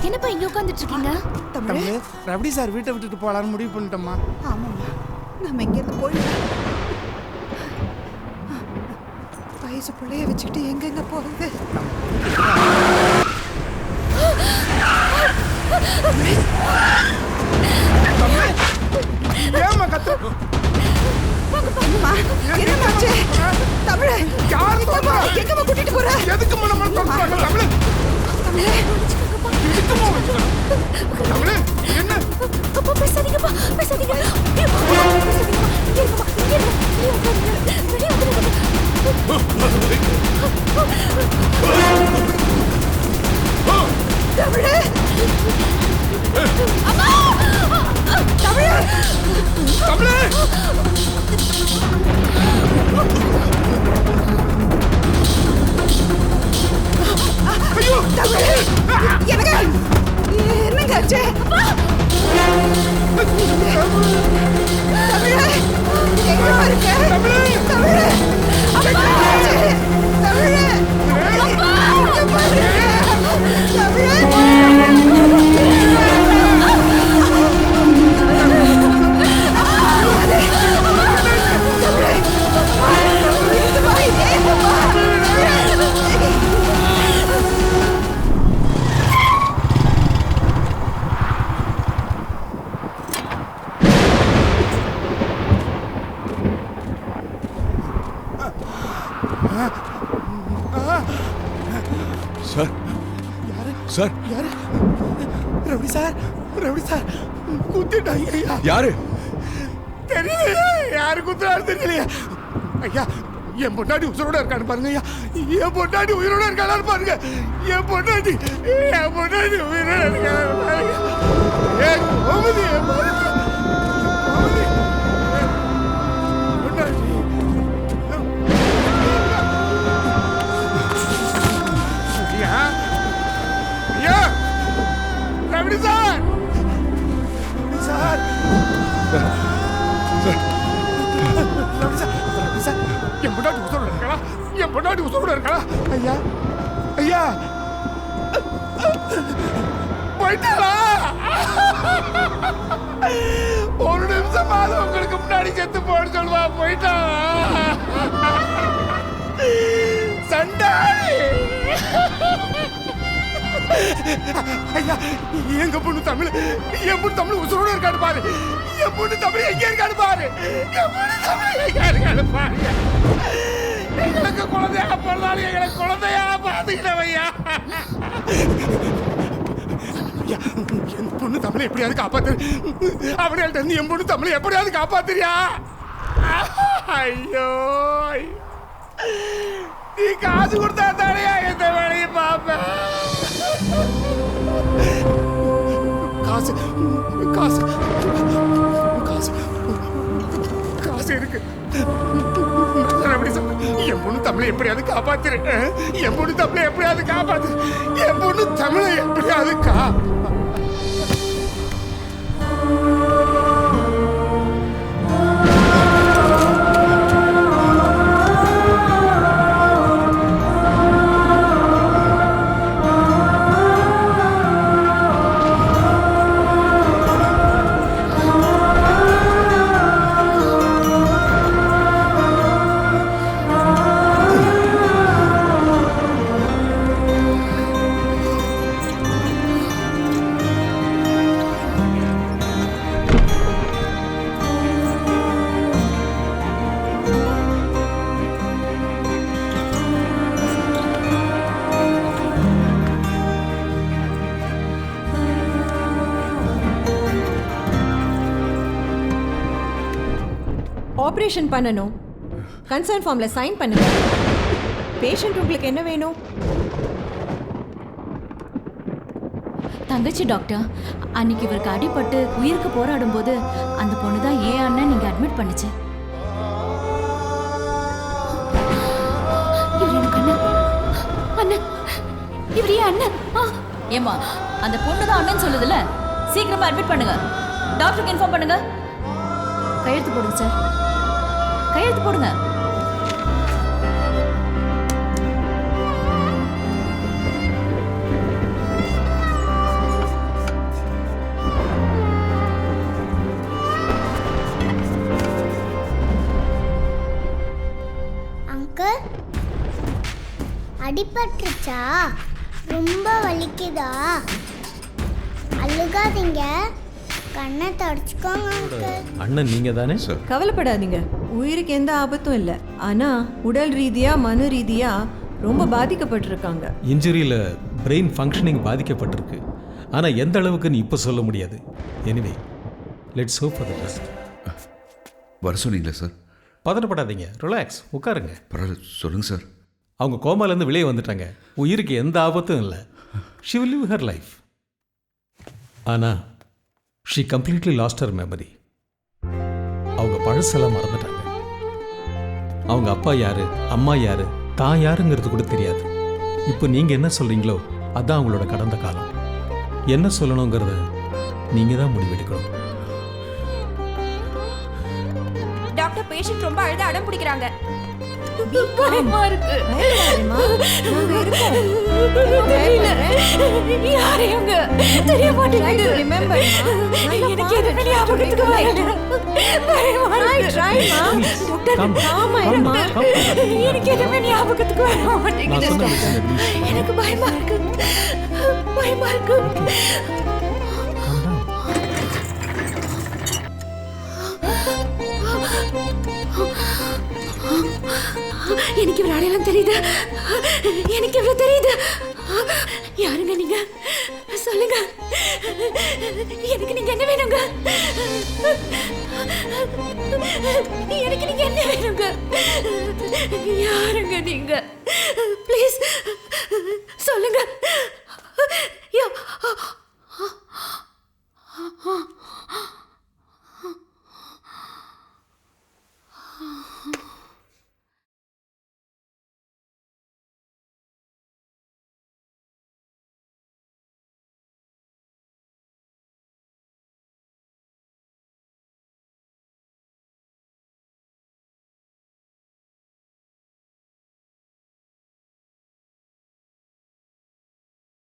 என்னப்பா இங்க உட்கார்ந்துட்டு இருக்கீங்க? தமிழ் ரவுடி சார் வீட்டை விட்டுட்டு போலான்னு முடிவு பண்ணிட்டோம்மா. ஆமாம்மா, நம்ம இங்கேருந்து போயிடலாம். வயசு பிள்ளைய வச்சுக்கிட்டு எங்கெங்க போகிறது? ஏம்மா கத்து? என்னமாச்சு? தமிழ் எங்கம்மா கூட்டிட்டு போற? எதுக்கு நம்ம தமிழ் தமிழ் என்ன அப்பா பேசாதீங்கப்பா, பேசாதீங்க. என்னங்க ஆச்சு? சார் சார் யாரு? ரவுடி சார், ரவுடி சார் குத்திட்டாங்க ஐயா. யாரு? தெரியலையா யாரு குத்துறாரு தெரியலையா ஐயா. என் பொண்டாட்டி உயிரோட இருக்கான்னு பாருங்க ஐயா. என் பொண்டாட்டி உயிரோட இருக்கான்னு பாருங்க. என் பொண்டாட்டி உயிரோட இருக்கான்னு பாருங்க. ஏன் கோமதி பொண்டாட்டி ஐயா ஐயா ரவுடி சார், சார் என் பொண்டாட்டி உசுரோட இருக்கா? என் பொண்டாட்டி உசுரோட இருக்கா? ஐயா ஐயா போயிட்டாளா? ஒரு நிமிஷமாவது உங்களுக்கு முன்னாடி செத்து போன்னு சொல்லுவா. போயிட்டாளா? சண்டாளி ஐயா. எங்க பொண்ணு தமிழ், என் பொண்ணு தமிழ் உசுரோட இருக்கான்னு பாரு. என் பொண்ணு தமிழ் எங்க இருக்கான்னு பாரு. என் பொண்ணு தமிழ் எங்க இருக்கான்னு பாரு. எங்களுக்கு குழந்தையா பிறந்தாலும் எங்களுக்கு குழந்தையா பாத்துக்கிட்டவையா. என் பொண்ணு தமிழை எப்படியாவது காப்பாத்து. அவனையாட்ட இருந்து என் பொண்ணு தமிழை எப்படியாவது காப்பாத்துறியா? ஐயோ நீ காசு கொடுத்தா தானையா எந்த வேலையும் பார்ப்பேன். காசு காசு காசு காசு இருக்கு. என் பொண்ணு தமிழை எப்படியாவது காப்பாத்துரு. என் பொண்ணு தமிழை எப்படியாவது காப்பாத்து. என் பொண்ணு தமிழை எப்படியாவது ஆபரேஷன் பண்ணணும். கன்சர்ன் ஃபார்ம்ல சைன் பண்ணுங்க. பேஷண்ட் உங்களுக்கு என்ன வேணும்? தங்கச்சி டாக்டர், அன்னைக்கு இவருக்கு அடிபட்டு உயிருக்கு போராடும் போது அந்த பொண்ணு தான் ஏன் அண்ணன் நீங்க அட்மிட் பண்ணுச்சு. இவர் எனக்கு அண்ணன். அண்ணன் இவர் ஏன் அண்ணன்? ஏமா அந்த பொண்ணு தான் அண்ணன் சொல்லுதுல, சீக்கிரமா அட்மிட் பண்ணுங்க. டாக்டருக்கு இன்ஃபார்ம் பண்ணுங்க. கையெழுத்து போடுங்க சார், கையெழுத்து போடுங்க. அடிபட்டுருச்சா? ரொம்ப வலிக்குதா? அழுகாதீங்க, கண்ணை தொடச்சிக்கோங்க அங்கிள். அண்ணன் நீங்க தானே? கவலைப்படாதீங்க, உயிருக்கு எந்த ஆபத்தும் இல்லை. ஆனா உடல் ரீதியா மன ரீதியா ரொம்ப பாதிக்கப்பட்டிருக்காங்க. இன்ஜுரியில் பிரெயின் ஃபங்க்ஷனிங் பாதிக்கப்பட்டிருக்கு. ஆனால் எந்த அளவுக்குன்னு இப்போ சொல்ல முடியாது. Anyway let's hope for the best. வர சொன்னீங்களா சார்? பதட்டப்படாதீங்க, ரிலாக்ஸ், உட்காருங்க. பரவாயில்ல, சொல்லுங்கள் சார். அவங்க கோமாலேருந்து வெளியே வந்துட்டாங்க. உயிருக்கு எந்த ஆபத்தும் இல்லை. She will live her life. ஆனால் she completely lost her memory. அவங்க பழசெல்லாம் மறந்துட்டாங்க. அவங்க அப்பா யாரு, அம்மா யாரு, தான் யாருங்கிறது கூட தெரியாது. இப்போ நீங்கள் என்ன சொல்கிறீங்களோ அதான் அவங்களோட கடந்த காலம். என்ன சொல்லணுங்கிறத நீங்கள் தான் முடிவெடுக்கணும். டாக்டர், பேஷண்ட் ரொம்ப அழுத அடம் பிடிக்கிறாங்க. பயமா இருக்கு. பயப்படாதேம்மா, நாங்க இருக்கோம். யாரு இவங்க? தெரிய மாட்டேங்குது. Remember, எனக்கு எதுவுமே ஞாபகத்துக்கு வரல. பயமா இருக்கு. Calm down. ஆமா, Calm இருமா. down. Calm down. எனக்கு எதுவுமே ஞாபகத்துக்கு வர நான் மாட்டேங்குது. சொன்ன medicine please. எனக்கு பயமா இருக்கு. பயமா இருக்கு. Calm down. எனக்கு இவ்வளவு அடையாளம் தெரியுது. எனக்கு இவ்வளவு தெரியுது. யாருங்க நீங்க? சொல்லுங்க. எனக்கு நீங்க என்ன வேணுங்க? எனக்கு நீங்க என்ன வேணுங்க? யாருங்க நீங்க?